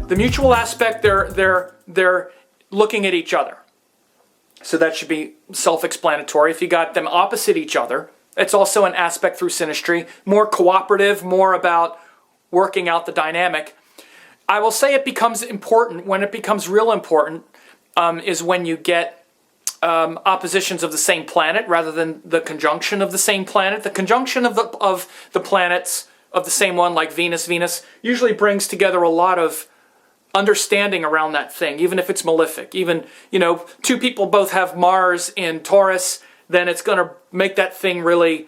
The mutual aspect, they're looking at each other. So that should be self-explanatory. If you got them opposite each other, it's also an aspect through synastry, more cooperative, more about working out the dynamic. I will say it becomes important, when it becomes real important, is when you get oppositions of the same planet rather than the conjunction of the same planet. The conjunction of the planets of the same one, like Venus, usually brings together a lot of understanding around that thing, even if it's malefic. Even, two people both have Mars in Taurus, then it's going to make that thing really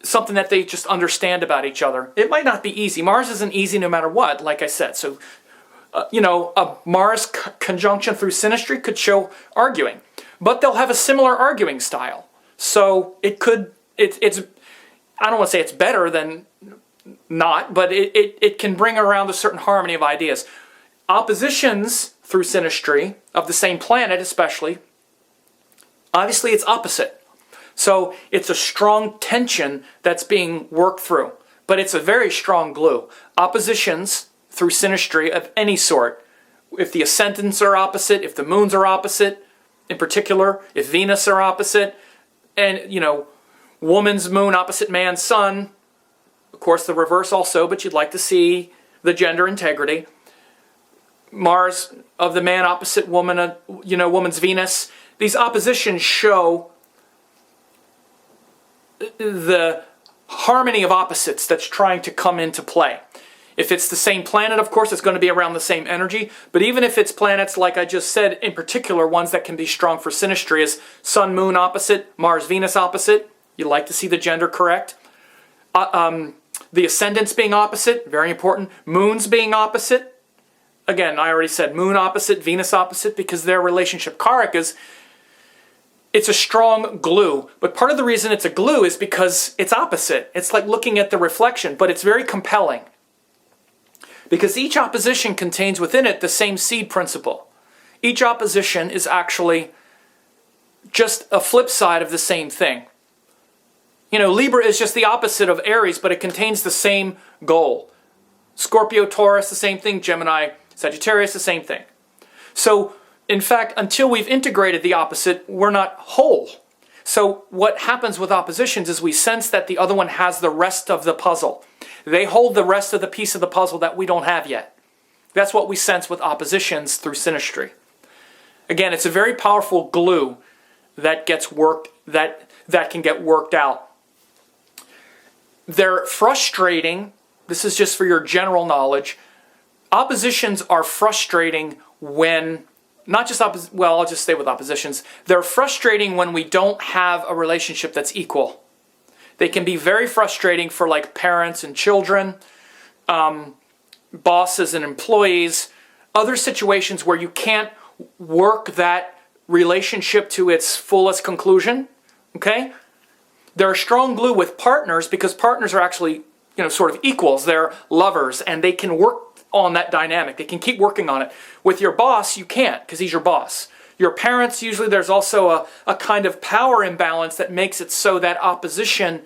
something that they just understand about each other. It might not be easy. Mars isn't easy no matter what, like I said. So, a Mars conjunction through synastry could show arguing. But they'll have a similar arguing style. So it's, I don't want to say it's better than not, but it can bring around a certain harmony of ideas. Oppositions through synastry of the same planet especially, obviously it's opposite. So it's a strong tension that's being worked through, but it's a very strong glue. Oppositions through synastry of any sort, if the ascendants are opposite, if the moons are opposite, in particular, if Venus are opposite, and, woman's moon opposite man's sun, of course the reverse also, but you'd like to see the gender integrity. Mars of the man opposite woman, woman's Venus. These oppositions show the harmony of opposites that's trying to come into play. If it's the same planet, of course, it's going to be around the same energy. But even if it's planets, like I just said, in particular, ones that can be strong for synastry is Sun, Moon opposite, Mars, Venus opposite. You like to see the gender correct. The ascendants being opposite, very important. Moons being opposite. Again, I already said Moon opposite, Venus opposite, because their relationship karakas, it's a strong glue. But part of the reason it's a glue is because it's opposite. It's like looking at the reflection, but it's very compelling. Because each opposition contains within it the same seed principle. Each opposition is actually just a flip side of the same thing. Libra is just the opposite of Aries, but it contains the same goal. Scorpio, Taurus, the same thing. Gemini, Sagittarius, the same thing. So, in fact, until we've integrated the opposite, we're not whole. So what happens with oppositions is we sense that the other one has the rest of the puzzle. They hold the rest of the piece of the puzzle that we don't have yet. That's what we sense with oppositions through synastry. Again, it's a very powerful glue that gets worked, that can get worked out. They're frustrating. This is just for your general knowledge. Oppositions are frustrating when, not just I'll just stay with oppositions. They're frustrating when we don't have a relationship that's equal. They can be very frustrating for like parents and children, bosses and employees, other situations where you can't work that relationship to its fullest conclusion, okay? They're a strong glue with partners because partners are actually, sort of equals. They're lovers and they can work on that dynamic. They can keep working on it. With your boss, you can't because he's your boss. Your parents, usually there's also a kind of power imbalance that makes it so that opposition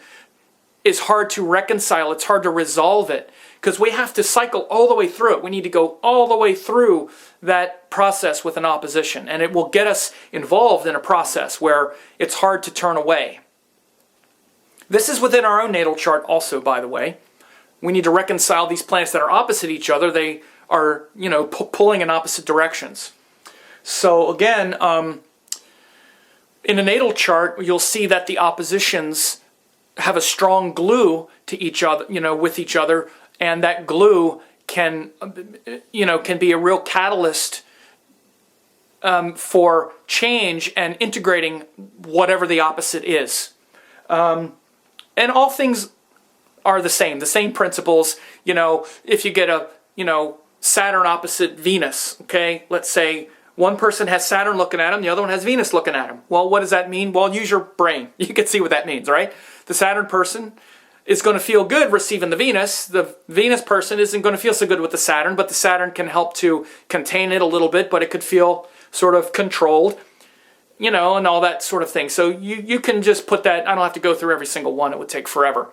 is hard to reconcile. It's hard to resolve it because we have to cycle all the way through it. We need to go all the way through that process with an opposition, and it will get us involved in a process where it's hard to turn away. This is within our own natal chart also, by the way. We need to reconcile these planets that are opposite each other. They are, pulling in opposite directions. So again, in a natal chart, you'll see that the oppositions have a strong glue to each other, with each other, and that glue can be a real catalyst for change and integrating whatever the opposite is. And all things are the same principles. If you get a, Saturn opposite Venus, okay? Let's say one person has Saturn looking at him, the other one has Venus looking at him. Well, what does that mean? Well, use your brain. You can see what that means, right? The Saturn person is going to feel good receiving the Venus. The Venus person isn't going to feel so good with the Saturn, but the Saturn can help to contain it a little bit, but it could feel sort of controlled. you know, and all that sort of thing. So you can just put that, I don't have to go through every single one, it would take forever.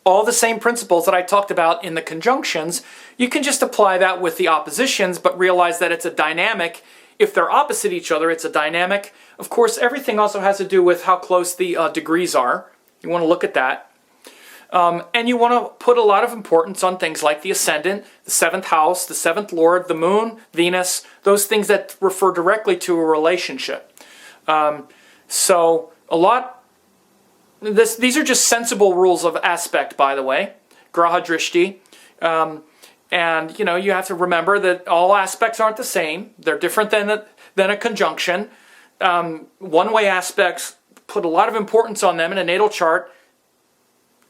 All the same principles that I talked about in the conjunctions, you can just apply that with the oppositions, but realize that it's a dynamic. If they're opposite each other, it's a dynamic. Of course, everything also has to do with how close the degrees are. You want to look at that. And you want to put a lot of importance on things like the ascendant, the 7th house, the 7th lord, the moon, Venus, those things that refer directly to a relationship. So a lot, these are just sensible rules of aspect, by the way, Graha Drishti. And you know, you have to remember that all aspects aren't the same. They're different than a conjunction. One-way aspects, put a lot of importance on them in a natal chart,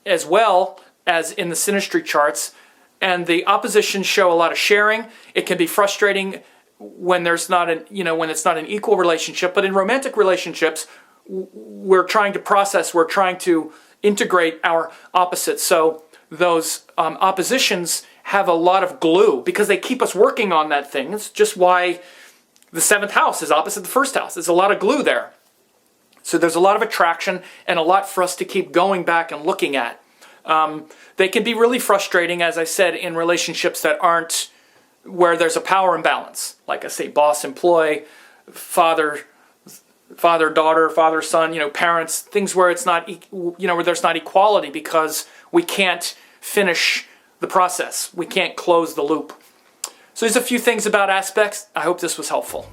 as well as in the synastry charts, and the oppositions show a lot of sharing. It can be frustrating when there's not when it's not an equal relationship, but in romantic relationships, we're trying to process, we're trying to integrate our opposites. So those oppositions have a lot of glue because they keep us working on that thing. It's just why the 7th house is opposite the 1st house. There's a lot of glue there. So there's a lot of attraction and a lot for us to keep going back and looking at. They can be really frustrating, as I said, in relationships that aren't where there's a power imbalance. Like I say, boss-employee, father-daughter, father-son, you know, parents, things where it's not, where there's not equality because we can't finish the process. We can't close the loop. So there's a few things about aspects. I hope this was helpful.